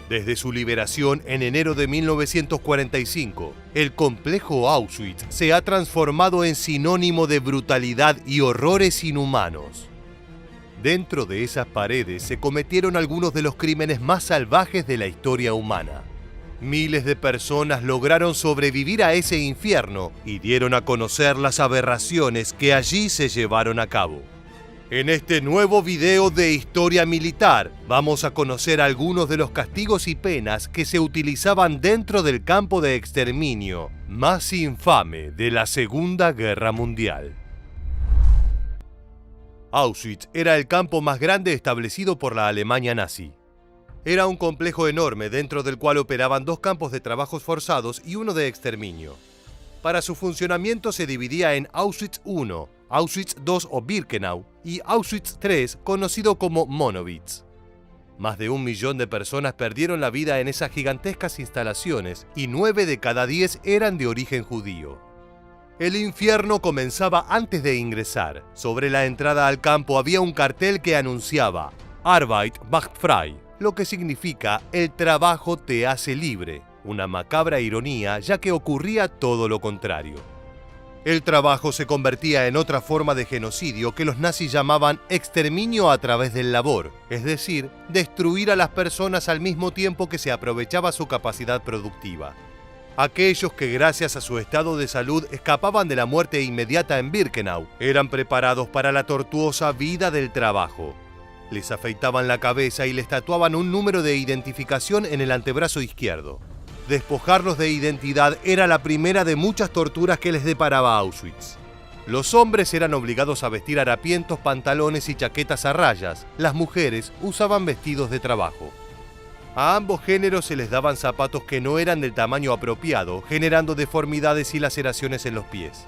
Desde su liberación en enero de 1945, el complejo Auschwitz se ha transformado en sinónimo de brutalidad y horrores inhumanos. Dentro de esas paredes se cometieron algunos de los crímenes más salvajes de la historia humana. Miles de personas lograron sobrevivir a ese infierno y dieron a conocer las aberraciones que allí se llevaron a cabo. En este nuevo video de Historia Militar vamos a conocer algunos de los castigos y penas que se utilizaban dentro del campo de exterminio más infame de la Segunda Guerra Mundial. Auschwitz era el campo más grande establecido por la Alemania nazi. Era un complejo enorme dentro del cual operaban 2 campos de trabajos forzados y uno de exterminio. Para su funcionamiento se dividía en Auschwitz I, Auschwitz II o Birkenau y Auschwitz III, conocido como Monowitz. Más de 1 millón de personas perdieron la vida en esas gigantescas instalaciones y 9 de cada 10 eran de origen judío. El infierno comenzaba antes de ingresar. Sobre la entrada al campo había un cartel que anunciaba Arbeit macht frei, lo que significa el trabajo te hace libre, una macabra ironía ya que ocurría todo lo contrario. El trabajo se convertía en otra forma de genocidio que los nazis llamaban exterminio a través del labor, es decir, destruir a las personas al mismo tiempo que se aprovechaba su capacidad productiva. Aquellos que gracias a su estado de salud escapaban de la muerte inmediata en Birkenau eran preparados para la tortuosa vida del trabajo. Les afeitaban la cabeza y les tatuaban un número de identificación en el antebrazo izquierdo. Despojarlos de identidad era la primera de muchas torturas que les deparaba Auschwitz. Los hombres eran obligados a vestir harapientos, pantalones y chaquetas a rayas. Las mujeres usaban vestidos de trabajo. A ambos géneros se les daban zapatos que no eran del tamaño apropiado, generando deformidades y laceraciones en los pies.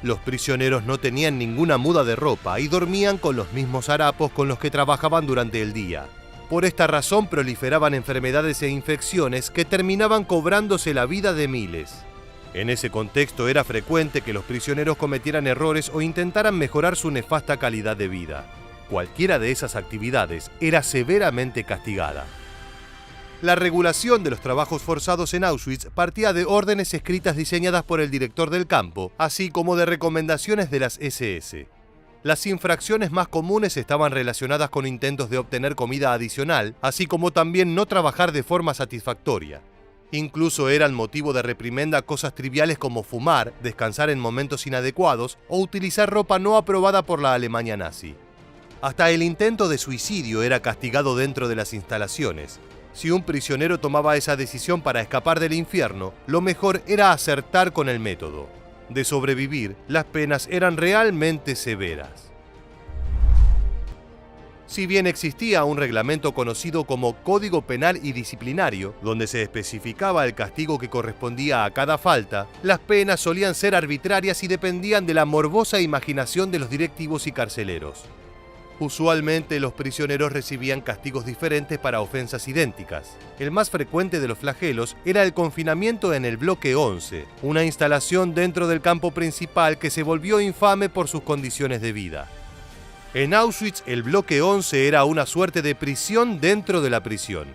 Los prisioneros no tenían ninguna muda de ropa y dormían con los mismos harapos con los que trabajaban durante el día. Por esta razón proliferaban enfermedades e infecciones que terminaban cobrándose la vida de miles. En ese contexto era frecuente que los prisioneros cometieran errores o intentaran mejorar su nefasta calidad de vida. Cualquiera de esas actividades era severamente castigada. La regulación de los trabajos forzados en Auschwitz partía de órdenes escritas diseñadas por el director del campo, así como de recomendaciones de las SS. Las infracciones más comunes estaban relacionadas con intentos de obtener comida adicional, así como también no trabajar de forma satisfactoria. Incluso eran motivo de reprimenda cosas triviales como fumar, descansar en momentos inadecuados o utilizar ropa no aprobada por la Alemania nazi. Hasta el intento de suicidio era castigado dentro de las instalaciones. Si un prisionero tomaba esa decisión para escapar del infierno, lo mejor era acertar con el método. De sobrevivir, las penas eran realmente severas. Si bien existía un reglamento conocido como Código Penal y Disciplinario, donde se especificaba el castigo que correspondía a cada falta, las penas solían ser arbitrarias y dependían de la morbosa imaginación de los directivos y carceleros. Usualmente los prisioneros recibían castigos diferentes para ofensas idénticas. El más frecuente de los flagelos era el confinamiento en el bloque 11, una instalación dentro del campo principal que se volvió infame por sus condiciones de vida. En Auschwitz, el bloque 11 era una suerte de prisión dentro de la prisión.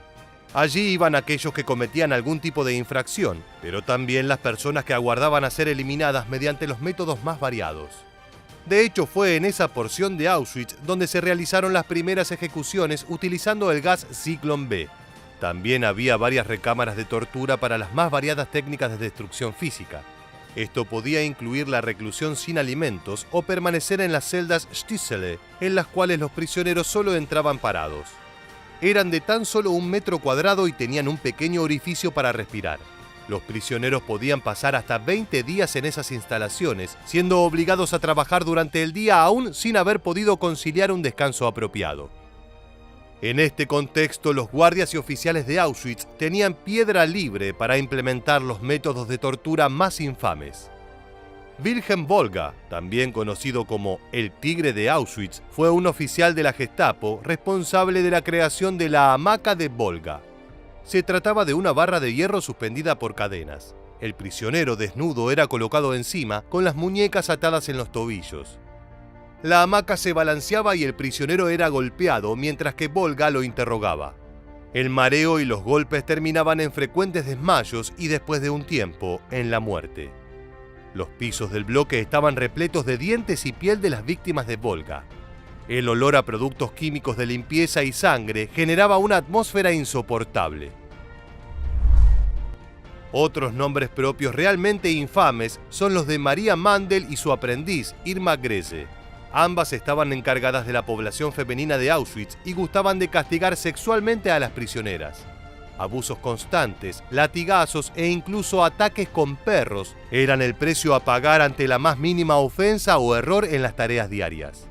Allí iban aquellos que cometían algún tipo de infracción, pero también las personas que aguardaban a ser eliminadas mediante los métodos más variados. De hecho, fue en esa porción de Auschwitz donde se realizaron las primeras ejecuciones utilizando el gas Zyklon B. También había varias recámaras de tortura para las más variadas técnicas de destrucción física. Esto podía incluir la reclusión sin alimentos o permanecer en las celdas Stiesele, en las cuales los prisioneros solo entraban parados. Eran de tan solo 1 metro cuadrado y tenían un pequeño orificio para respirar. Los prisioneros podían pasar hasta 20 días en esas instalaciones, siendo obligados a trabajar durante el día aún sin haber podido conciliar un descanso apropiado. En este contexto, los guardias y oficiales de Auschwitz tenían piedra libre para implementar los métodos de tortura más infames. Wilhelm Volga, también conocido como el Tigre de Auschwitz, fue un oficial de la Gestapo responsable de la creación de la hamaca de Volga. Se trataba de una barra de hierro suspendida por cadenas. El prisionero desnudo era colocado encima, con las muñecas atadas en los tobillos. La hamaca se balanceaba y el prisionero era golpeado mientras que Volga lo interrogaba. El mareo y los golpes terminaban en frecuentes desmayos y, después de un tiempo, en la muerte. Los pisos del bloque estaban repletos de dientes y piel de las víctimas de Volga. El olor a productos químicos de limpieza y sangre generaba una atmósfera insoportable. Otros nombres propios realmente infames son los de María Mandel y su aprendiz, Irma Grese. Ambas estaban encargadas de la población femenina de Auschwitz y gustaban de castigar sexualmente a las prisioneras. Abusos constantes, latigazos e incluso ataques con perros eran el precio a pagar ante la más mínima ofensa o error en las tareas diarias.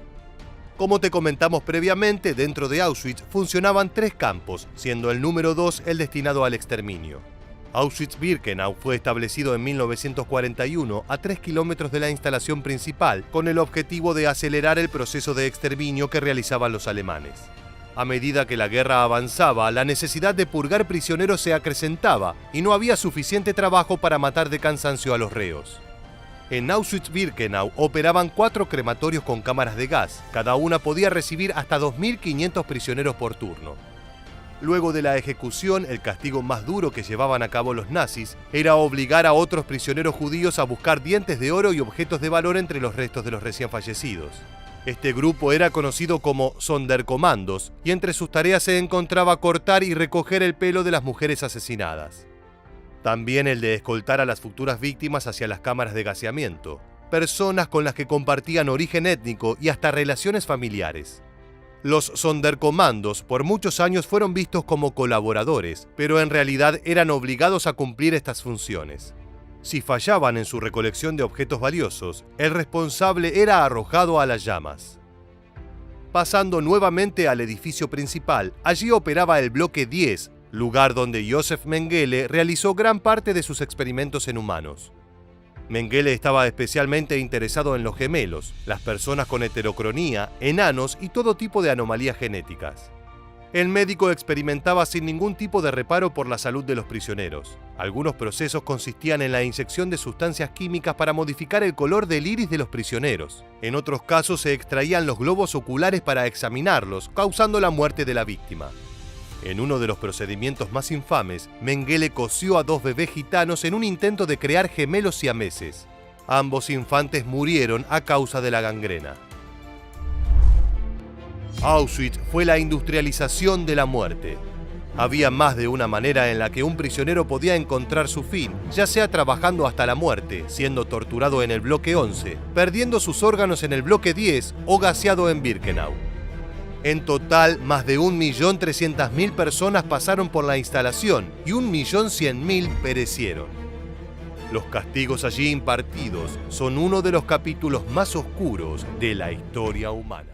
Como te comentamos previamente, dentro de Auschwitz funcionaban 3 campos, siendo el número 2 el destinado al exterminio. Auschwitz-Birkenau fue establecido en 1941 a 3 kilómetros de la instalación principal, con el objetivo de acelerar el proceso de exterminio que realizaban los alemanes. A medida que la guerra avanzaba, la necesidad de purgar prisioneros se acrecentaba y no había suficiente trabajo para matar de cansancio a los reos. En Auschwitz-Birkenau operaban 4 crematorios con cámaras de gas. Cada una podía recibir hasta 2.500 prisioneros por turno. Luego de la ejecución, el castigo más duro que llevaban a cabo los nazis era obligar a otros prisioneros judíos a buscar dientes de oro y objetos de valor entre los restos de los recién fallecidos. Este grupo era conocido como Sonderkommandos y entre sus tareas se encontraba cortar y recoger el pelo de las mujeres asesinadas. También el de escoltar a las futuras víctimas hacia las cámaras de gaseamiento, personas con las que compartían origen étnico y hasta relaciones familiares. Los Sonderkommandos por muchos años fueron vistos como colaboradores, pero en realidad eran obligados a cumplir estas funciones. Si fallaban en su recolección de objetos valiosos, el responsable era arrojado a las llamas. Pasando nuevamente al edificio principal, allí operaba el bloque 10, lugar donde Josef Mengele realizó gran parte de sus experimentos en humanos. Mengele estaba especialmente interesado en los gemelos, las personas con heterocronía, enanos y todo tipo de anomalías genéticas. El médico experimentaba sin ningún tipo de reparo por la salud de los prisioneros. Algunos procesos consistían en la inyección de sustancias químicas para modificar el color del iris de los prisioneros. En otros casos se extraían los globos oculares para examinarlos, causando la muerte de la víctima. En uno de los procedimientos más infames, Mengele cosió a 2 bebés gitanos en un intento de crear gemelos siameses. Ambos infantes murieron a causa de la gangrena. Auschwitz fue la industrialización de la muerte. Había más de una manera en la que un prisionero podía encontrar su fin, ya sea trabajando hasta la muerte, siendo torturado en el bloque 11, perdiendo sus órganos en el bloque 10 o gaseado en Birkenau. En total, más de 1.300.000 personas pasaron por la instalación y 1.100.000 perecieron. Los castigos allí impartidos son uno de los capítulos más oscuros de la historia humana.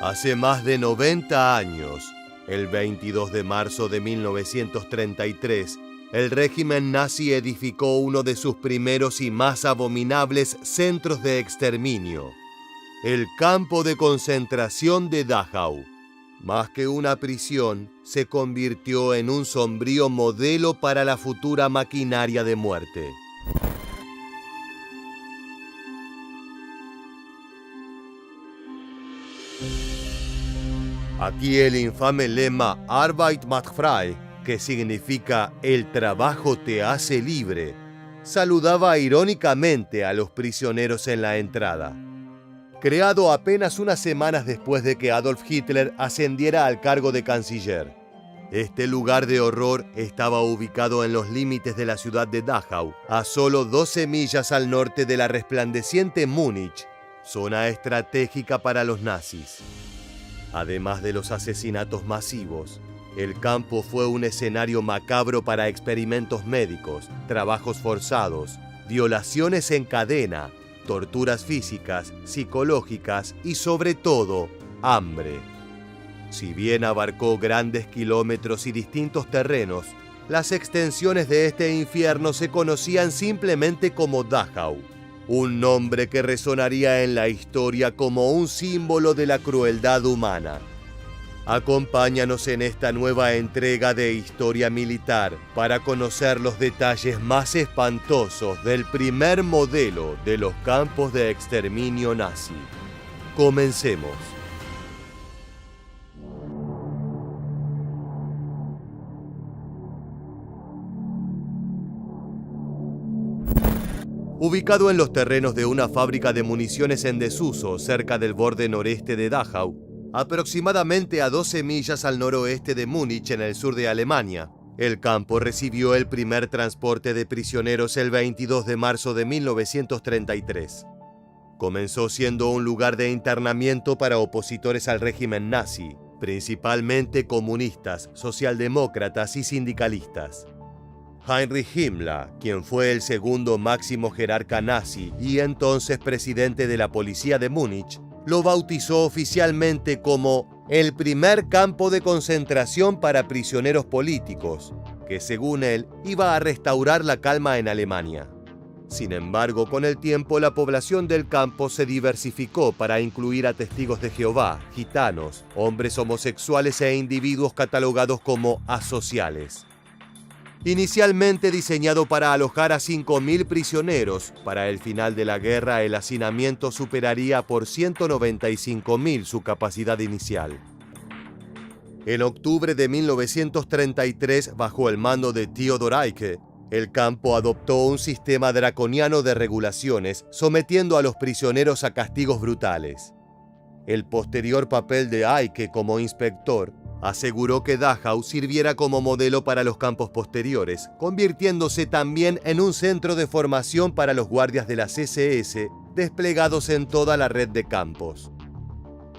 Hace más de 90 años, el 22 de marzo de 1933, el régimen nazi edificó uno de sus primeros y más abominables centros de exterminio, el campo de concentración de Dachau. Más que una prisión, se convirtió en un sombrío modelo para la futura maquinaria de muerte. Aquí el infame lema Arbeit macht frei, que significa «el trabajo te hace libre», saludaba irónicamente a los prisioneros en la entrada. Creado apenas unas semanas después de que Adolf Hitler ascendiera al cargo de canciller. Este lugar de horror estaba ubicado en los límites de la ciudad de Dachau, a solo 12 millas al norte de la resplandeciente Múnich, zona estratégica para los nazis. Además de los asesinatos masivos, el campo fue un escenario macabro para experimentos médicos, trabajos forzados, violaciones en cadena, torturas físicas, psicológicas y sobre todo, hambre. Si bien abarcó grandes kilómetros y distintos terrenos, las extensiones de este infierno se conocían simplemente como Dachau, un nombre que resonaría en la historia como un símbolo de la crueldad humana. Acompáñanos en esta nueva entrega de Historia Militar para conocer los detalles más espantosos del primer modelo de los campos de exterminio nazi. Comencemos. Ubicado en los terrenos de una fábrica de municiones en desuso cerca del borde noreste de Dachau, aproximadamente a 12 millas al noroeste de Múnich, en el sur de Alemania, el campo recibió el primer transporte de prisioneros el 22 de marzo de 1933. Comenzó siendo un lugar de internamiento para opositores al régimen nazi, principalmente comunistas, socialdemócratas y sindicalistas. Heinrich Himmler, quien fue el segundo máximo jerarca nazi y entonces presidente de la policía de Múnich, lo bautizó oficialmente como el primer campo de concentración para prisioneros políticos, que según él iba a restaurar la calma en Alemania. Sin embargo, con el tiempo la población del campo se diversificó para incluir a testigos de Jehová, gitanos, hombres homosexuales e individuos catalogados como asociales. Inicialmente diseñado para alojar a 5.000 prisioneros, para el final de la guerra el hacinamiento superaría por 195.000 su capacidad inicial. En octubre de 1933, bajo el mando de Theodor Eicke, el campo adoptó un sistema draconiano de regulaciones, sometiendo a los prisioneros a castigos brutales. El posterior papel de Eicke como inspector aseguró que Dachau sirviera como modelo para los campos posteriores, convirtiéndose también en un centro de formación para los guardias de las SS desplegados en toda la red de campos.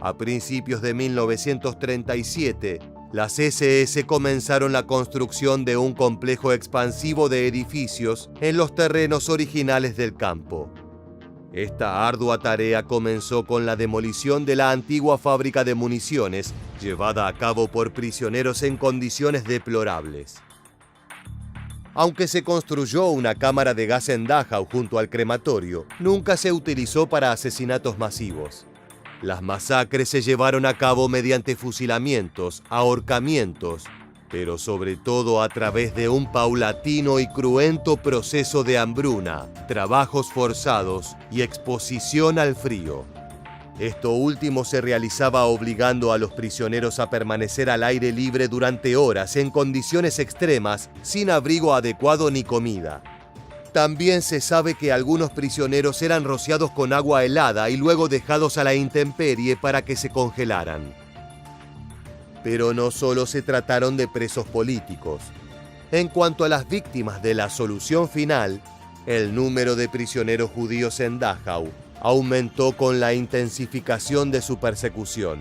A principios de 1937, las SS comenzaron la construcción de un complejo expansivo de edificios en los terrenos originales del campo. Esta ardua tarea comenzó con la demolición de la antigua fábrica de municiones, llevada a cabo por prisioneros en condiciones deplorables. Aunque se construyó una cámara de gas en Dachau junto al crematorio, nunca se utilizó para asesinatos masivos. Las masacres se llevaron a cabo mediante fusilamientos, ahorcamientos, pero sobre todo a través de un paulatino y cruento proceso de hambruna, trabajos forzados y exposición al frío. Esto último se realizaba obligando a los prisioneros a permanecer al aire libre durante horas en condiciones extremas, sin abrigo adecuado ni comida. También se sabe que algunos prisioneros eran rociados con agua helada y luego dejados a la intemperie para que se congelaran. Pero no solo se trataron de presos políticos. En cuanto a las víctimas de la solución final, el número de prisioneros judíos en Dachau aumentó con la intensificación de su persecución.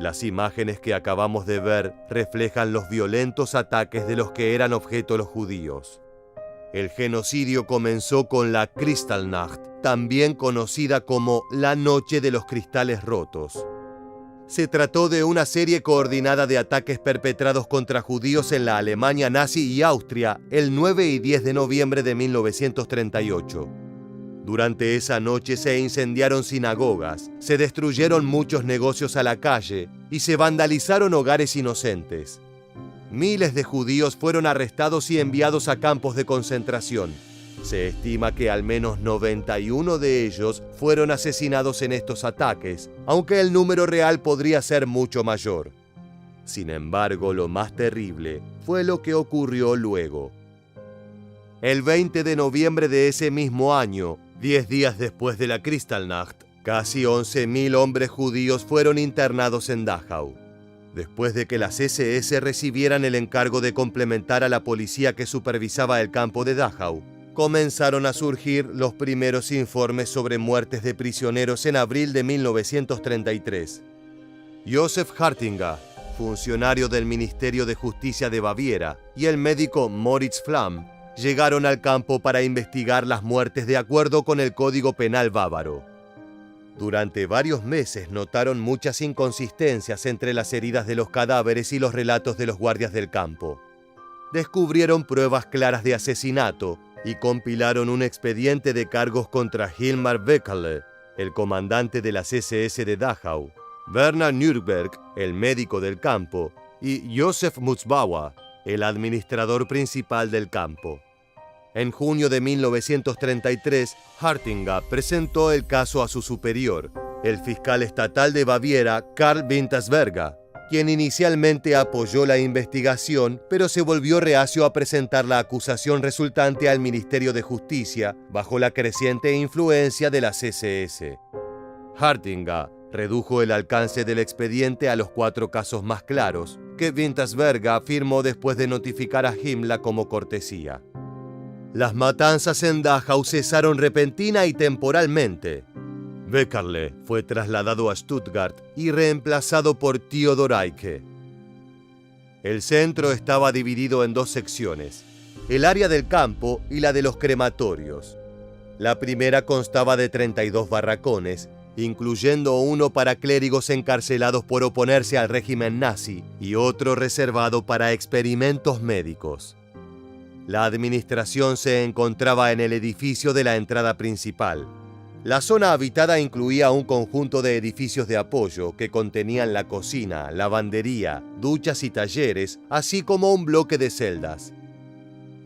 Las imágenes que acabamos de ver reflejan los violentos ataques de los que eran objeto los judíos. El genocidio comenzó con la Kristallnacht, también conocida como la Noche de los Cristales Rotos. Se trató de una serie coordinada de ataques perpetrados contra judíos en la Alemania nazi y Austria el 9 y 10 de noviembre de 1938. Durante esa noche se incendiaron sinagogas, se destruyeron muchos negocios a la calle y se vandalizaron hogares inocentes. Miles de judíos fueron arrestados y enviados a campos de concentración. Se estima que al menos 91 de ellos fueron asesinados en estos ataques, aunque el número real podría ser mucho mayor. Sin embargo, lo más terrible fue lo que ocurrió luego. El 20 de noviembre de ese mismo año, 10 días después de la Kristallnacht, casi 11.000 hombres judíos fueron internados en Dachau. Después de que las SS recibieran el encargo de complementar a la policía que supervisaba el campo de Dachau, comenzaron a surgir los primeros informes sobre muertes de prisioneros en abril de 1933. Josef Hartinger, funcionario del Ministerio de Justicia de Baviera, y el médico Moritz Flamm llegaron al campo para investigar las muertes de acuerdo con el Código Penal bávaro. Durante varios meses notaron muchas inconsistencias entre las heridas de los cadáveres y los relatos de los guardias del campo. Descubrieron pruebas claras de asesinato y compilaron un expediente de cargos contra Hilmar Beckerle, el comandante de las SS de Dachau, Bernhard Nürnberg, el médico del campo, y Josef Mutzbauer, el administrador principal del campo. En junio de 1933, Hartinga presentó el caso a su superior, el fiscal estatal de Baviera, Karl Wintersberger, quien inicialmente apoyó la investigación, pero se volvió reacio a presentar la acusación resultante al Ministerio de Justicia bajo la creciente influencia de las SS. Hartinga redujo el alcance del expediente a los 4 casos más claros, que Wintersberger firmó después de notificar a Himmler como cortesía. Las matanzas en Dachau cesaron repentina y temporalmente. Beckerle fue trasladado a Stuttgart y reemplazado por Theodor Eicke. El centro estaba dividido en 2 secciones, el área del campo y la de los crematorios. La primera constaba de 32 barracones, incluyendo uno para clérigos encarcelados por oponerse al régimen nazi y otro reservado para experimentos médicos. La administración se encontraba en el edificio de la entrada principal. La zona habitada incluía un conjunto de edificios de apoyo que contenían la cocina, lavandería, duchas y talleres, así como un bloque de celdas.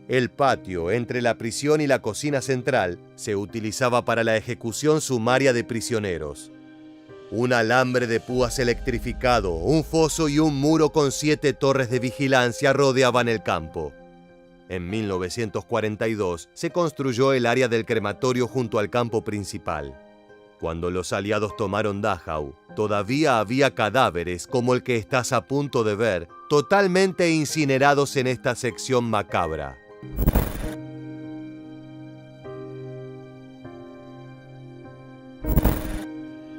El patio entre la prisión y la cocina central se utilizaba para la ejecución sumaria de prisioneros. Un alambre de púas electrificado, un foso y un muro con 7 torres de vigilancia rodeaban el campo. En 1942 se construyó el área del crematorio junto al campo principal. Cuando los aliados tomaron Dachau, todavía había cadáveres como el que estás a punto de ver, totalmente incinerados en esta sección macabra.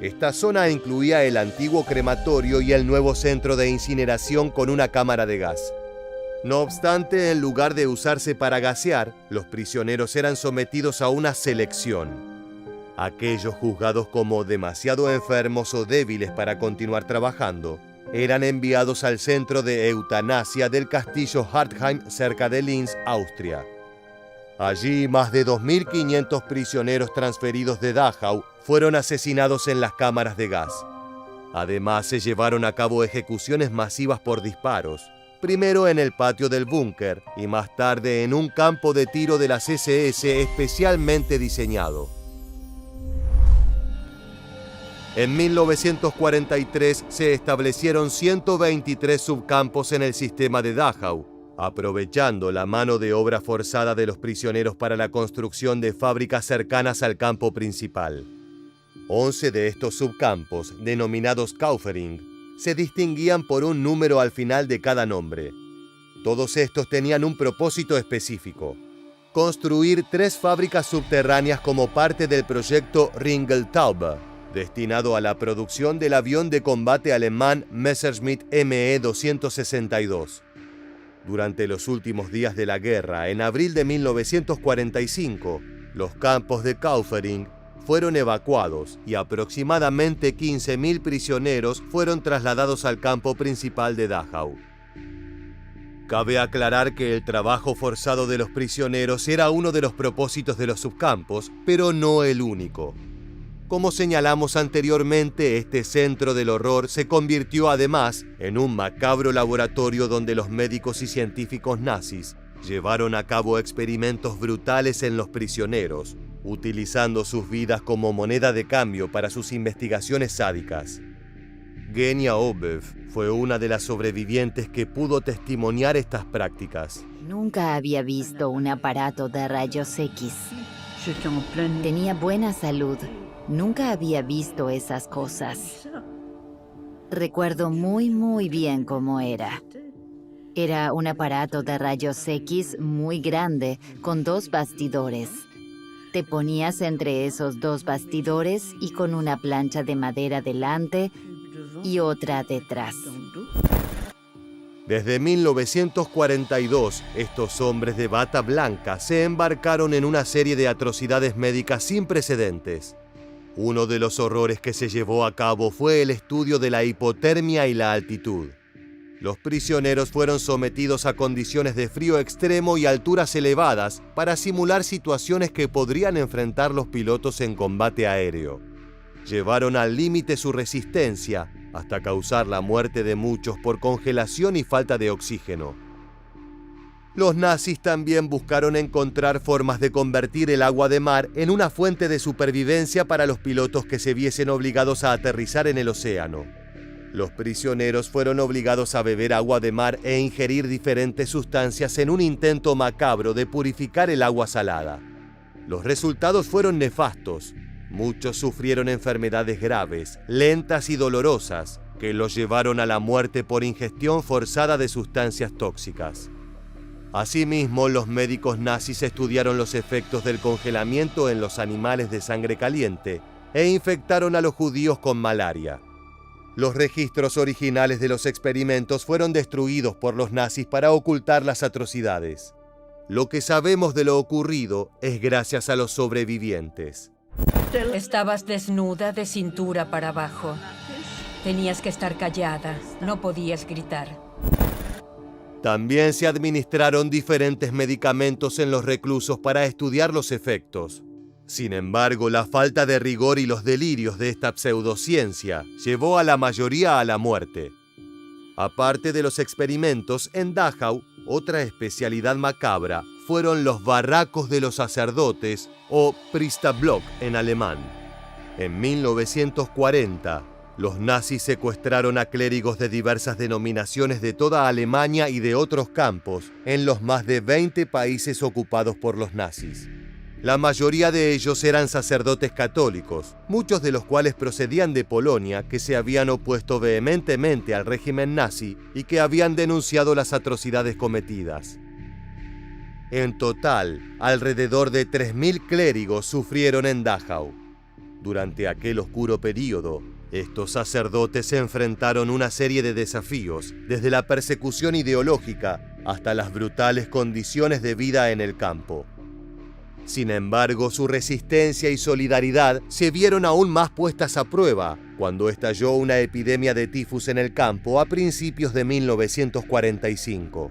Esta zona incluía el antiguo crematorio y el nuevo centro de incineración con una cámara de gas. No obstante, en lugar de usarse para gasear, los prisioneros eran sometidos a una selección. Aquellos juzgados como demasiado enfermos o débiles para continuar trabajando, eran enviados al centro de eutanasia del castillo Hartheim cerca de Linz, Austria. Allí, más de 2.500 prisioneros transferidos de Dachau fueron asesinados en las cámaras de gas. Además, se llevaron a cabo ejecuciones masivas por disparos, primero en el patio del búnker y más tarde en un campo de tiro de las SS especialmente diseñado. En 1943 se establecieron 123 subcampos en el sistema de Dachau, aprovechando la mano de obra forzada de los prisioneros para la construcción de fábricas cercanas al campo principal. 11 de estos subcampos, denominados Kaufering, se distinguían por un número al final de cada nombre. Todos estos tenían un propósito específico: construir 3 fábricas subterráneas como parte del proyecto Ringeltaube, destinado a la producción del avión de combate alemán Messerschmitt Me-262. Durante los últimos días de la guerra, en abril de 1945, los campos de Kaufering fueron evacuados y aproximadamente 15.000 prisioneros fueron trasladados al campo principal de Dachau. Cabe aclarar que el trabajo forzado de los prisioneros era uno de los propósitos de los subcampos, pero no el único. Como señalamos anteriormente, este centro del horror se convirtió además en un macabro laboratorio donde los médicos y científicos nazis llevaron a cabo experimentos brutales en los prisioneros, utilizando sus vidas como moneda de cambio para sus investigaciones sádicas. Genia Obev fue una de las sobrevivientes que pudo testimoniar estas prácticas. Nunca había visto un aparato de rayos X. Tenía buena salud. Nunca había visto esas cosas. Recuerdo muy bien cómo era. Era un aparato de rayos X muy grande, con 2 bastidores. Te ponías entre esos 2 bastidores y con una plancha de madera delante y otra detrás. Desde 1942, estos hombres de bata blanca se embarcaron en una serie de atrocidades médicas sin precedentes. Uno de los horrores que se llevó a cabo fue el estudio de la hipotermia y la altitud. Los prisioneros fueron sometidos a condiciones de frío extremo y alturas elevadas para simular situaciones que podrían enfrentar los pilotos en combate aéreo. Llevaron al límite su resistencia hasta causar la muerte de muchos por congelación y falta de oxígeno. Los nazis también buscaron encontrar formas de convertir el agua de mar en una fuente de supervivencia para los pilotos que se viesen obligados a aterrizar en el océano. Los prisioneros fueron obligados a beber agua de mar e ingerir diferentes sustancias en un intento macabro de purificar el agua salada. Los resultados fueron nefastos. Muchos sufrieron enfermedades graves, lentas y dolorosas, que los llevaron a la muerte por ingestión forzada de sustancias tóxicas. Asimismo, los médicos nazis estudiaron los efectos del congelamiento en los animales de sangre caliente e infectaron a los judíos con malaria. Los registros originales de los experimentos fueron destruidos por los nazis para ocultar las atrocidades. Lo que sabemos de lo ocurrido es gracias a los sobrevivientes. Estabas desnuda de cintura para abajo. Tenías que estar callada, no podías gritar. También se administraron diferentes medicamentos en los reclusos para estudiar los efectos. Sin embargo, la falta de rigor y los delirios de esta pseudociencia llevó a la mayoría a la muerte. Aparte de los experimentos, en Dachau, otra especialidad macabra fueron los barracos de los sacerdotes, o Priesterblock en alemán. En 1940, los nazis secuestraron a clérigos de diversas denominaciones de toda Alemania y de otros campos en los más de 20 países ocupados por los nazis. La mayoría de ellos eran sacerdotes católicos, muchos de los cuales procedían de Polonia, que se habían opuesto vehementemente al régimen nazi y que habían denunciado las atrocidades cometidas. En total, alrededor de 3.000 clérigos sufrieron en Dachau. Durante aquel oscuro período, estos sacerdotes se enfrentaron a una serie de desafíos, desde la persecución ideológica hasta las brutales condiciones de vida en el campo. Sin embargo, su resistencia y solidaridad se vieron aún más puestas a prueba cuando estalló una epidemia de tifus en el campo a principios de 1945.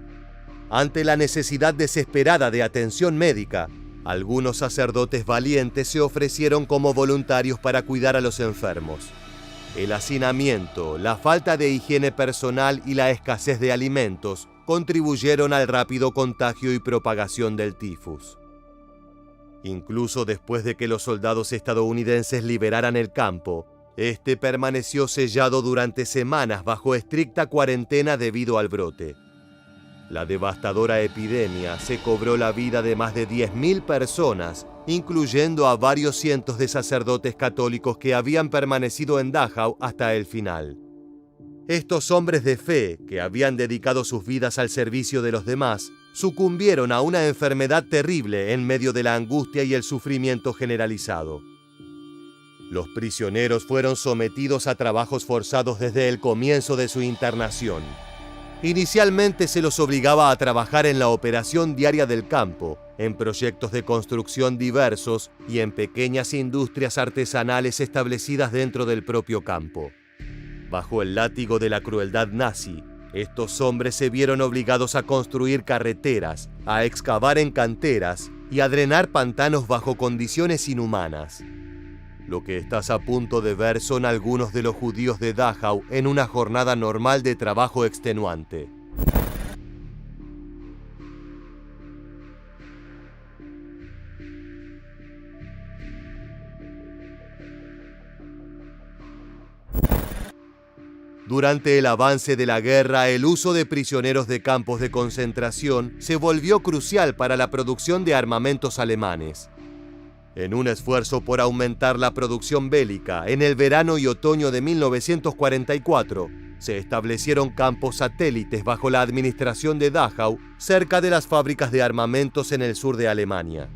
Ante la necesidad desesperada de atención médica, algunos sacerdotes valientes se ofrecieron como voluntarios para cuidar a los enfermos. El hacinamiento, la falta de higiene personal y la escasez de alimentos contribuyeron al rápido contagio y propagación del tifus. Incluso después de que los soldados estadounidenses liberaran el campo, este permaneció sellado durante semanas bajo estricta cuarentena debido al brote. La devastadora epidemia se cobró la vida de más de 10.000 personas, incluyendo a varios cientos de sacerdotes católicos que habían permanecido en Dachau hasta el final. Estos hombres de fe, que habían dedicado sus vidas al servicio de los demás, sucumbieron a una enfermedad terrible en medio de la angustia y el sufrimiento generalizado. Los prisioneros fueron sometidos a trabajos forzados desde el comienzo de su internación. Inicialmente se los obligaba a trabajar en la operación diaria del campo, en proyectos de construcción diversos y en pequeñas industrias artesanales establecidas dentro del propio campo. Bajo el látigo de la crueldad nazi, estos hombres se vieron obligados a construir carreteras, a excavar en canteras y a drenar pantanos bajo condiciones inhumanas. Lo que estás a punto de ver son algunos de los judíos de Dachau en una jornada normal de trabajo extenuante. Durante el avance de la guerra, el uso de prisioneros de campos de concentración se volvió crucial para la producción de armamentos alemanes. En un esfuerzo por aumentar la producción bélica, en el verano y otoño de 1944, se establecieron campos satélites bajo la administración de Dachau, cerca de las fábricas de armamentos en el sur de Alemania.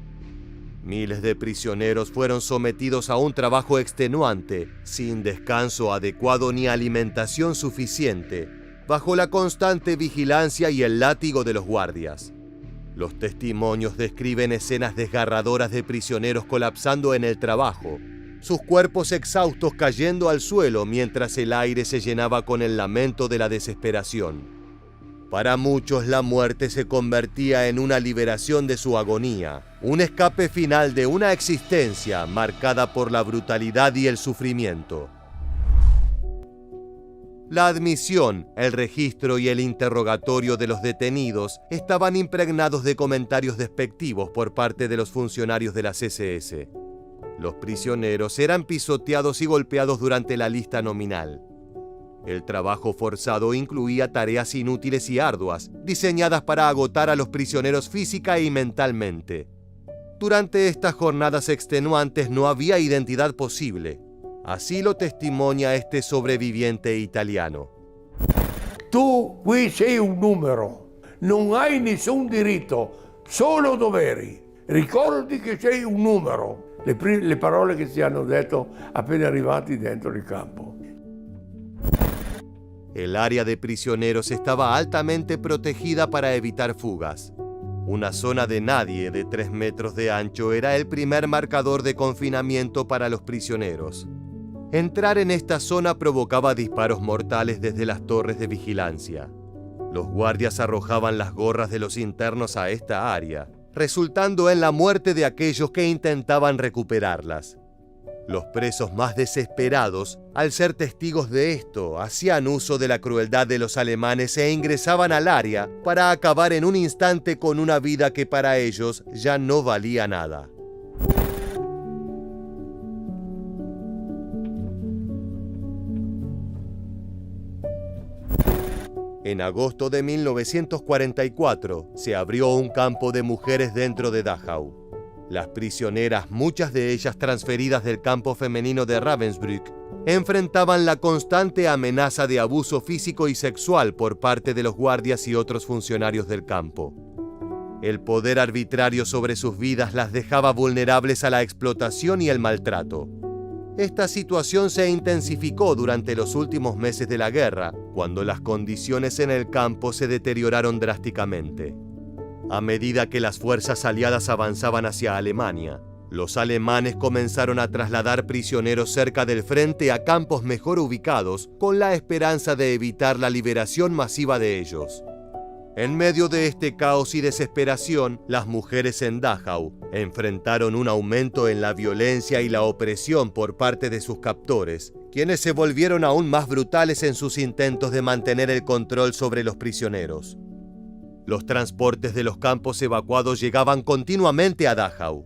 Miles de prisioneros fueron sometidos a un trabajo extenuante, sin descanso adecuado ni alimentación suficiente, bajo la constante vigilancia y el látigo de los guardias. Los testimonios describen escenas desgarradoras de prisioneros colapsando en el trabajo, sus cuerpos exhaustos cayendo al suelo mientras el aire se llenaba con el lamento de la desesperación. Para muchos, la muerte se convertía en una liberación de su agonía, un escape final de una existencia marcada por la brutalidad y el sufrimiento. La admisión, el registro y el interrogatorio de los detenidos estaban impregnados de comentarios despectivos por parte de los funcionarios de las SS. Los prisioneros eran pisoteados y golpeados durante la lista nominal. El trabajo forzado incluía tareas inútiles y arduas, diseñadas para agotar a los prisioneros física y mentalmente. Durante estas jornadas extenuantes no había identidad posible. Así lo testimonia este sobreviviente italiano. Tu qui sei un numero, non hai nessun diritto, solo doveri. Ricordati che sei un numero. Le parole che si hanno detto appena arrivati dentro il campo. El área de prisioneros estaba altamente protegida para evitar fugas. Una zona de nadie de 3 metros de ancho era el primer marcador de confinamiento para los prisioneros. Entrar en esta zona provocaba disparos mortales desde las torres de vigilancia. Los guardias arrojaban las gorras de los internos a esta área, resultando en la muerte de aquellos que intentaban recuperarlas. Los presos más desesperados, al ser testigos de esto, hacían uso de la crueldad de los alemanes e ingresaban al área para acabar en un instante con una vida que para ellos ya no valía nada. En agosto de 1944 se abrió un campo de mujeres dentro de Dachau. Las prisioneras, muchas de ellas transferidas del campo femenino de Ravensbrück, enfrentaban la constante amenaza de abuso físico y sexual por parte de los guardias y otros funcionarios del campo. El poder arbitrario sobre sus vidas las dejaba vulnerables a la explotación y el maltrato. Esta situación se intensificó durante los últimos meses de la guerra, cuando las condiciones en el campo se deterioraron drásticamente. A medida que las fuerzas aliadas avanzaban hacia Alemania, los alemanes comenzaron a trasladar prisioneros cerca del frente a campos mejor ubicados, con la esperanza de evitar la liberación masiva de ellos. En medio de este caos y desesperación, las mujeres en Dachau enfrentaron un aumento en la violencia y la opresión por parte de sus captores, quienes se volvieron aún más brutales en sus intentos de mantener el control sobre los prisioneros. Los transportes de los campos evacuados llegaban continuamente a Dachau.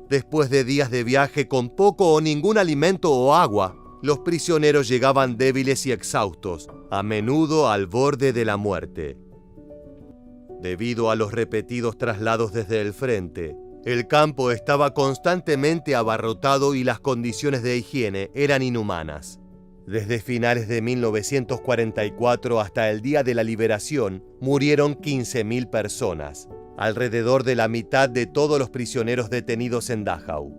Después de días de viaje con poco o ningún alimento o agua, los prisioneros llegaban débiles y exhaustos, a menudo al borde de la muerte. Debido a los repetidos traslados desde el frente, el campo estaba constantemente abarrotado y las condiciones de higiene eran inhumanas. Desde finales de 1944 hasta el día de la liberación, murieron 15.000 personas, alrededor de la mitad de todos los prisioneros detenidos en Dachau.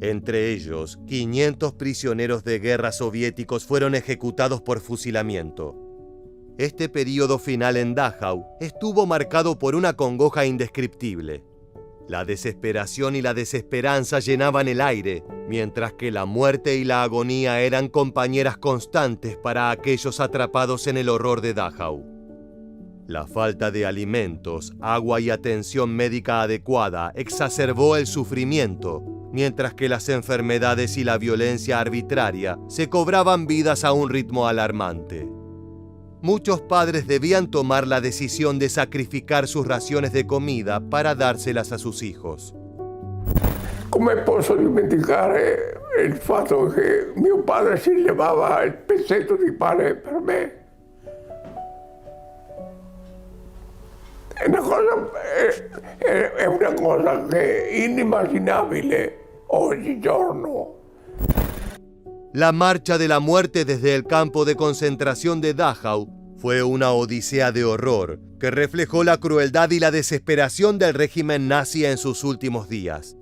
Entre ellos, 500 prisioneros de guerra soviéticos fueron ejecutados por fusilamiento. Este período final en Dachau estuvo marcado por una congoja indescriptible. La desesperación y la desesperanza llenaban el aire, mientras que la muerte y la agonía eran compañeras constantes para aquellos atrapados en el horror de Dachau. La falta de alimentos, agua y atención médica adecuada exacerbó el sufrimiento, mientras que las enfermedades y la violencia arbitraria se cobraban vidas a un ritmo alarmante. Muchos padres debían tomar la decisión de sacrificar sus raciones de comida para dárselas a sus hijos. Come posso dimenticare il fatto che mio padre si levava il pezzetto di pane per me? È una cosa che è inimmaginabile oggigiorno. La marcha de la muerte desde el campo de concentración de Dachau fue una odisea de horror que reflejó la crueldad y la desesperación del régimen nazi en sus últimos días.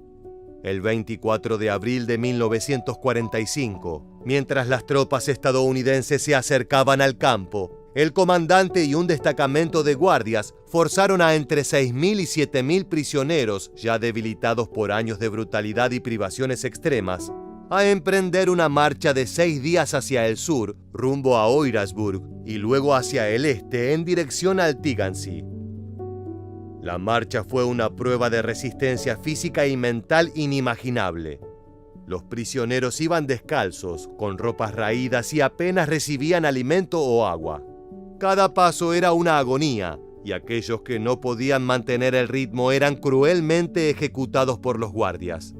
El 24 de abril de 1945, mientras las tropas estadounidenses se acercaban al campo, El comandante y un destacamento de guardias forzaron a entre 6.000 y 7.000 prisioneros, ya debilitados por años de brutalidad y privaciones extremas, a emprender una marcha de 6 días hacia el sur, rumbo a Oirasburg, y luego hacia el este en dirección al Tegernsee. La marcha fue una prueba de resistencia física y mental inimaginable. Los prisioneros iban descalzos, con ropas raídas y apenas recibían alimento o agua. Cada paso era una agonía, y aquellos que no podían mantener el ritmo eran cruelmente ejecutados por los guardias.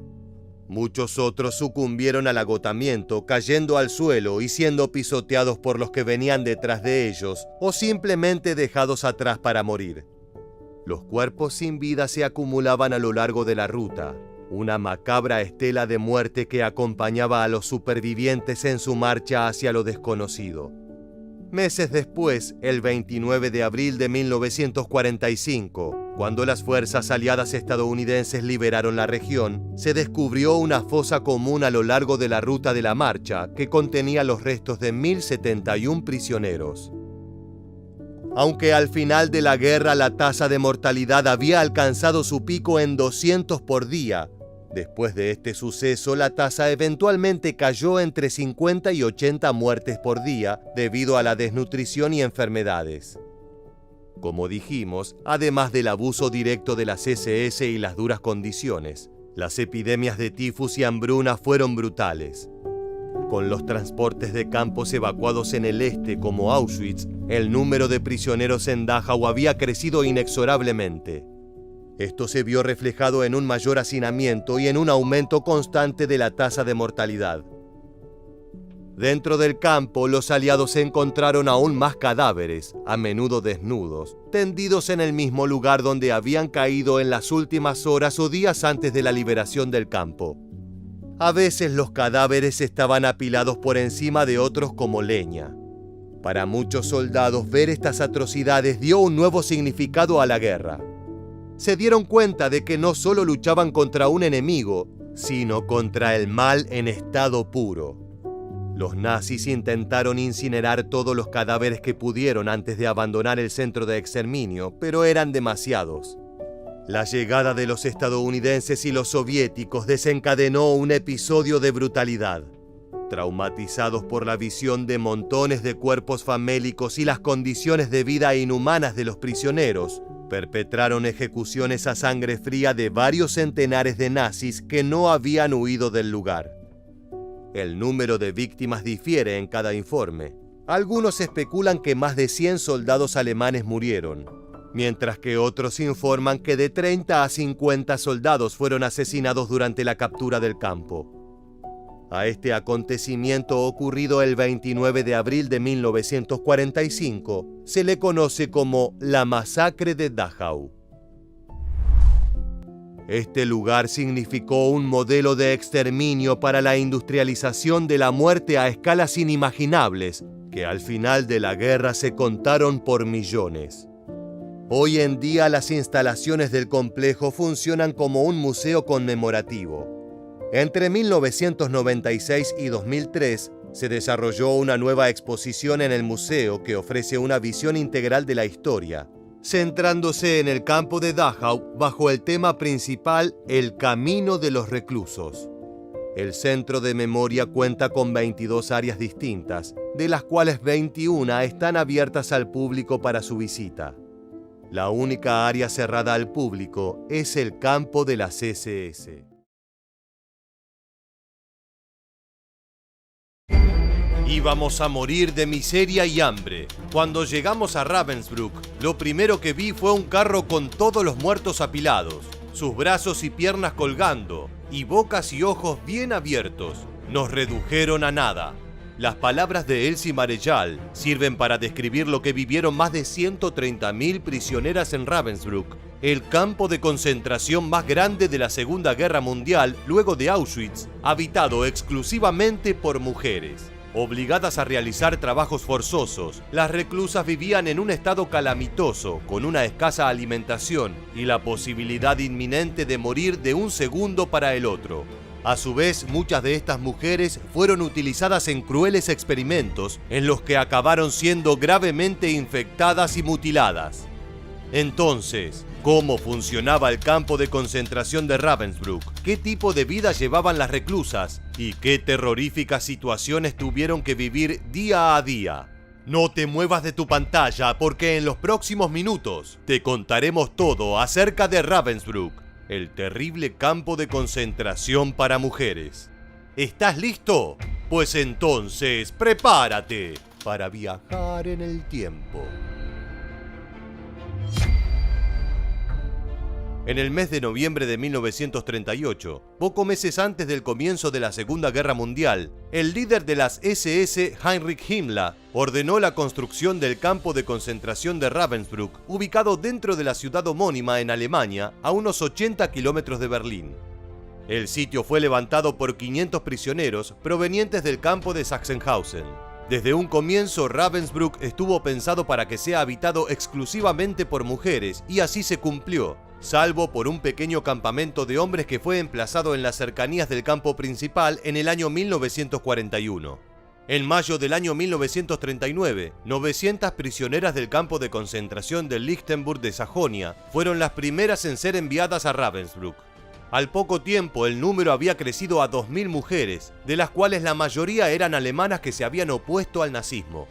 Muchos otros sucumbieron al agotamiento, cayendo al suelo y siendo pisoteados por los que venían detrás de ellos, o simplemente dejados atrás para morir. Los cuerpos sin vida se acumulaban a lo largo de la ruta, una macabra estela de muerte que acompañaba a los supervivientes en su marcha hacia lo desconocido. Meses después, el 29 de abril de 1945, cuando las fuerzas aliadas estadounidenses liberaron la región, se descubrió una fosa común a lo largo de la ruta de la marcha que contenía los restos de 1.071 prisioneros. Aunque al final de la guerra la tasa de mortalidad había alcanzado su pico en 200 por día, después de este suceso la tasa eventualmente cayó entre 50 y 80 muertes por día debido a la desnutrición y enfermedades. Como dijimos, además del abuso directo de las SS y las duras condiciones, las epidemias de tifus y hambruna fueron brutales. Con los transportes de campos evacuados en el este como Auschwitz, el número de prisioneros en Dachau había crecido inexorablemente. Esto se vio reflejado en un mayor hacinamiento y en un aumento constante de la tasa de mortalidad. Dentro del campo, los aliados encontraron aún más cadáveres, a menudo desnudos, tendidos en el mismo lugar donde habían caído en las últimas horas o días antes de la liberación del campo. A veces los cadáveres estaban apilados por encima de otros como leña. Para muchos soldados, ver estas atrocidades dio un nuevo significado a la guerra. Se dieron cuenta de que no solo luchaban contra un enemigo, sino contra el mal en estado puro. Los nazis intentaron incinerar todos los cadáveres que pudieron antes de abandonar el centro de exterminio, pero eran demasiados. La llegada de los estadounidenses y los soviéticos desencadenó un episodio de brutalidad. Traumatizados por la visión de montones de cuerpos famélicos y las condiciones de vida inhumanas de los prisioneros, perpetraron ejecuciones a sangre fría de varios centenares de nazis que no habían huido del lugar. El número de víctimas difiere en cada informe. Algunos especulan que más de 100 soldados alemanes murieron, mientras que otros informan que de 30 a 50 soldados fueron asesinados durante la captura del campo. A este acontecimiento ocurrido el 29 de abril de 1945 se le conoce como la masacre de Dachau. Este lugar significó un modelo de exterminio para la industrialización de la muerte a escalas inimaginables, que al final de la guerra se contaron por millones. Hoy en día las instalaciones del complejo funcionan como un museo conmemorativo. Entre 1996 y 2003 se desarrolló una nueva exposición en el museo que ofrece una visión integral de la historia, centrándose en el campo de Dachau bajo el tema principal El camino de los reclusos. El centro de memoria cuenta con 22 áreas distintas, de las cuales 21 están abiertas al público para su visita. La única área cerrada al público es el campo de las SS. Íbamos a morir de miseria y hambre. Cuando llegamos a Ravensbrück, lo primero que vi fue un carro con todos los muertos apilados, sus brazos y piernas colgando, y bocas y ojos bien abiertos. Nos redujeron a nada. Las palabras de Elsie Marechal sirven para describir lo que vivieron más de 130.000 prisioneras en Ravensbrück, el campo de concentración más grande de la Segunda Guerra Mundial luego de Auschwitz, habitado exclusivamente por mujeres. Obligadas a realizar trabajos forzosos, las reclusas vivían en un estado calamitoso, con una escasa alimentación y la posibilidad inminente de morir de un segundo para el otro. A su vez, muchas de estas mujeres fueron utilizadas en crueles experimentos en los que acabaron siendo gravemente infectadas y mutiladas. Entonces, ¿cómo funcionaba el campo de concentración de Ravensbrück? ¿Qué tipo de vida llevaban las reclusas? ¿Y qué terroríficas situaciones tuvieron que vivir día a día? No te muevas de tu pantalla porque en los próximos minutos te contaremos todo acerca de Ravensbrück, el terrible campo de concentración para mujeres. ¿Estás listo? Pues entonces prepárate para viajar en el tiempo. En el mes de noviembre de 1938, pocos meses antes del comienzo de la Segunda Guerra Mundial, el líder de las SS, Heinrich Himmler, ordenó la construcción del campo de concentración de Ravensbrück, ubicado dentro de la ciudad homónima en Alemania, a unos 80 kilómetros de Berlín. El sitio fue levantado por 500 prisioneros provenientes del campo de Sachsenhausen. Desde un comienzo, Ravensbrück estuvo pensado para que sea habitado exclusivamente por mujeres, y así se cumplió, salvo por un pequeño campamento de hombres que fue emplazado en las cercanías del campo principal en el año 1941. En mayo del año 1939, 900 prisioneras del campo de concentración de Lichtenburg de Sajonia fueron las primeras en ser enviadas a Ravensbrück. Al poco tiempo, el número había crecido a 2000 mujeres, de las cuales la mayoría eran alemanas que se habían opuesto al nazismo.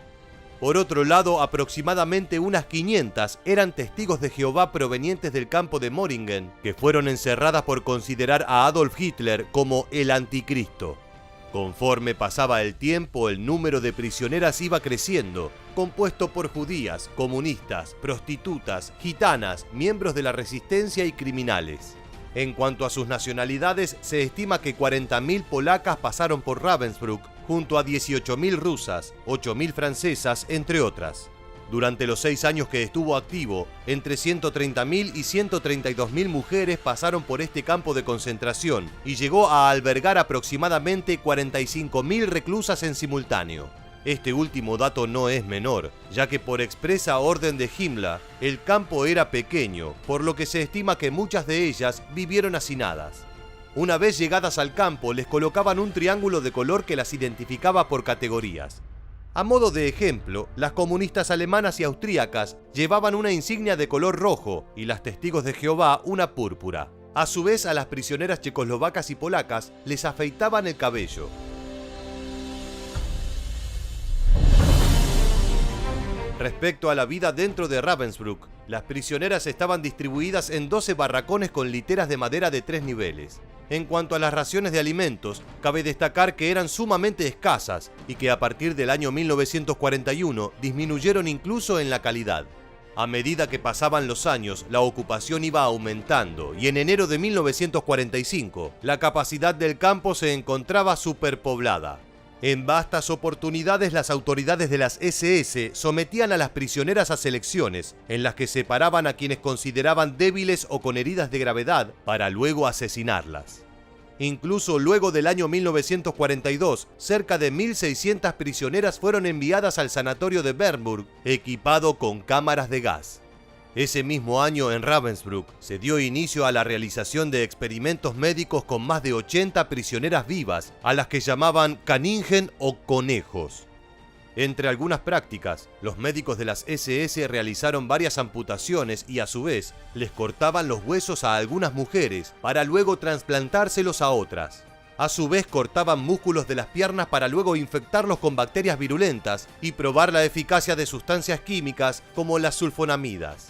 Por otro lado, aproximadamente unas 500 eran testigos de Jehová provenientes del campo de Moringen, que fueron encerradas por considerar a Adolf Hitler como el anticristo. Conforme pasaba el tiempo, el número de prisioneras iba creciendo, compuesto por judías, comunistas, prostitutas, gitanas, miembros de la resistencia y criminales. En cuanto a sus nacionalidades, se estima que 40.000 polacas pasaron por Ravensbrück, junto a 18.000 rusas, 8.000 francesas, entre otras. Durante los 6 años que estuvo activo, entre 130.000 y 132.000 mujeres pasaron por este campo de concentración y llegó a albergar aproximadamente 45.000 reclusas en simultáneo. Este último dato no es menor, ya que por expresa orden de Himmler, el campo era pequeño, por lo que se estima que muchas de ellas vivieron hacinadas. Una vez llegadas al campo, les colocaban un triángulo de color que las identificaba por categorías. A modo de ejemplo, las comunistas alemanas y austríacas llevaban una insignia de color rojo y las testigos de Jehová una púrpura. A su vez, a las prisioneras checoslovacas y polacas les afeitaban el cabello. Respecto a la vida dentro de Ravensbrück, las prisioneras estaban distribuidas en 12 barracones con literas de madera de 3 niveles. En cuanto a las raciones de alimentos, cabe destacar que eran sumamente escasas y que a partir del año 1941 disminuyeron incluso en la calidad. A medida que pasaban los años, la ocupación iba aumentando y en enero de 1945, la capacidad del campo se encontraba superpoblada. En vastas oportunidades, las autoridades de las SS sometían a las prisioneras a selecciones, en las que separaban a quienes consideraban débiles o con heridas de gravedad, para luego asesinarlas. Incluso luego del año 1942, cerca de 1.600 prisioneras fueron enviadas al sanatorio de Bernburg, equipado con cámaras de gas. Ese mismo año en Ravensbrück se dio inicio a la realización de experimentos médicos con más de 80 prisioneras vivas, a las que llamaban Kaninchen o conejos. Entre algunas prácticas, los médicos de las SS realizaron varias amputaciones y a su vez les cortaban los huesos a algunas mujeres para luego trasplantárselos a otras. A su vez cortaban músculos de las piernas para luego infectarlos con bacterias virulentas y probar la eficacia de sustancias químicas como las sulfonamidas.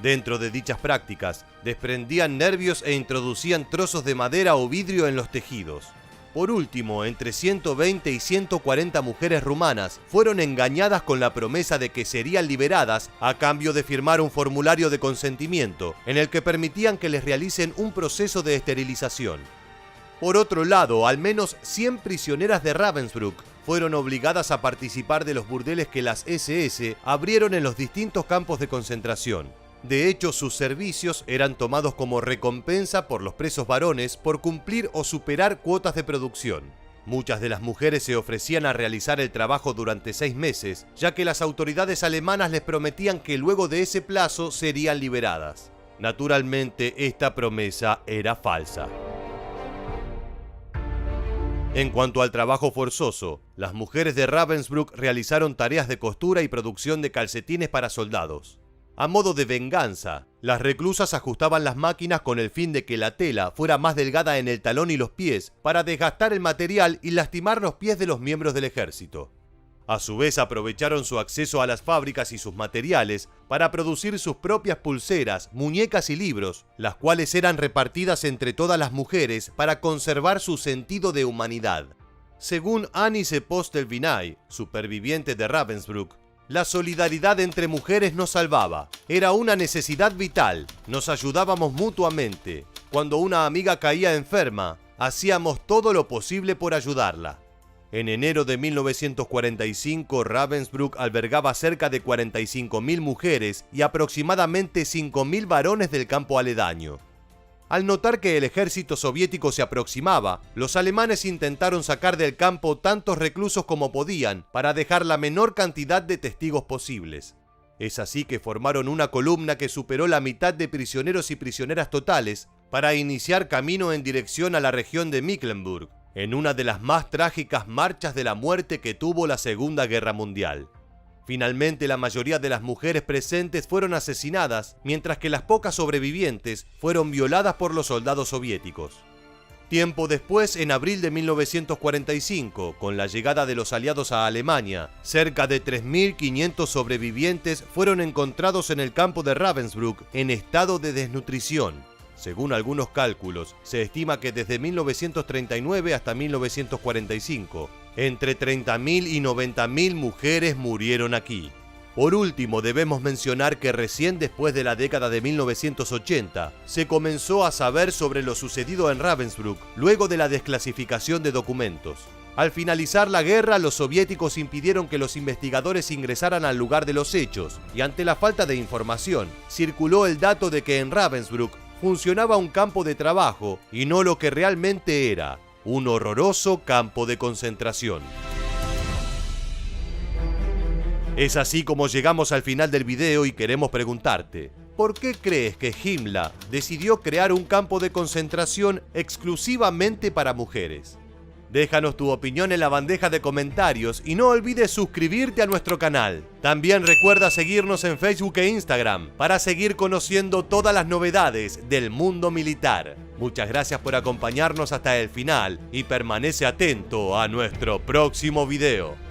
Dentro de dichas prácticas, desprendían nervios e introducían trozos de madera o vidrio en los tejidos. Por último, entre 120 y 140 mujeres rumanas fueron engañadas con la promesa de que serían liberadas a cambio de firmar un formulario de consentimiento en el que permitían que les realicen un proceso de esterilización. Por otro lado, al menos 100 prisioneras de Ravensbrück fueron obligadas a participar de los burdeles que las SS abrieron en los distintos campos de concentración. De hecho, sus servicios eran tomados como recompensa por los presos varones por cumplir o superar cuotas de producción. Muchas de las mujeres se ofrecían a realizar el trabajo durante 6 meses, ya que las autoridades alemanas les prometían que luego de ese plazo serían liberadas. Naturalmente, esta promesa era falsa. En cuanto al trabajo forzoso, las mujeres de Ravensbrück realizaron tareas de costura y producción de calcetines para soldados. A modo de venganza, las reclusas ajustaban las máquinas con el fin de que la tela fuera más delgada en el talón y los pies para desgastar el material y lastimar los pies de los miembros del ejército. A su vez aprovecharon su acceso a las fábricas y sus materiales para producir sus propias pulseras, muñecas y libros, las cuales eran repartidas entre todas las mujeres para conservar su sentido de humanidad. Según Annise Postel-Vinay, superviviente de Ravensbrück, la solidaridad entre mujeres nos salvaba. Era una necesidad vital. Nos ayudábamos mutuamente. Cuando una amiga caía enferma, hacíamos todo lo posible por ayudarla. En enero de 1945, Ravensbrück albergaba cerca de 45.000 mujeres y aproximadamente 5.000 varones del campo aledaño. Al notar que el ejército soviético se aproximaba, los alemanes intentaron sacar del campo tantos reclusos como podían para dejar la menor cantidad de testigos posibles. Es así que formaron una columna que superó la mitad de prisioneros y prisioneras totales para iniciar camino en dirección a la región de Mecklenburg, en una de las más trágicas marchas de la muerte que tuvo la Segunda Guerra Mundial. Finalmente, la mayoría de las mujeres presentes fueron asesinadas, mientras que las pocas sobrevivientes fueron violadas por los soldados soviéticos. Tiempo después, en abril de 1945, con la llegada de los aliados a Alemania, cerca de 3.500 sobrevivientes fueron encontrados en el campo de Ravensbrück en estado de desnutrición. Según algunos cálculos, se estima que desde 1939 hasta 1945, entre 30.000 y 90.000 mujeres murieron aquí. Por último, debemos mencionar que recién después de la década de 1980, se comenzó a saber sobre lo sucedido en Ravensbrück luego de la desclasificación de documentos. Al finalizar la guerra, los soviéticos impidieron que los investigadores ingresaran al lugar de los hechos, y ante la falta de información, circuló el dato de que en Ravensbrück funcionaba un campo de trabajo y no lo que realmente era, un horroroso campo de concentración. Es así como llegamos al final del video y queremos preguntarte, ¿por qué crees que Himmler decidió crear un campo de concentración exclusivamente para mujeres? Déjanos tu opinión en la bandeja de comentarios y no olvides suscribirte a nuestro canal. También recuerda seguirnos en Facebook e Instagram para seguir conociendo todas las novedades del mundo militar. Muchas gracias por acompañarnos hasta el final y permanece atento a nuestro próximo video.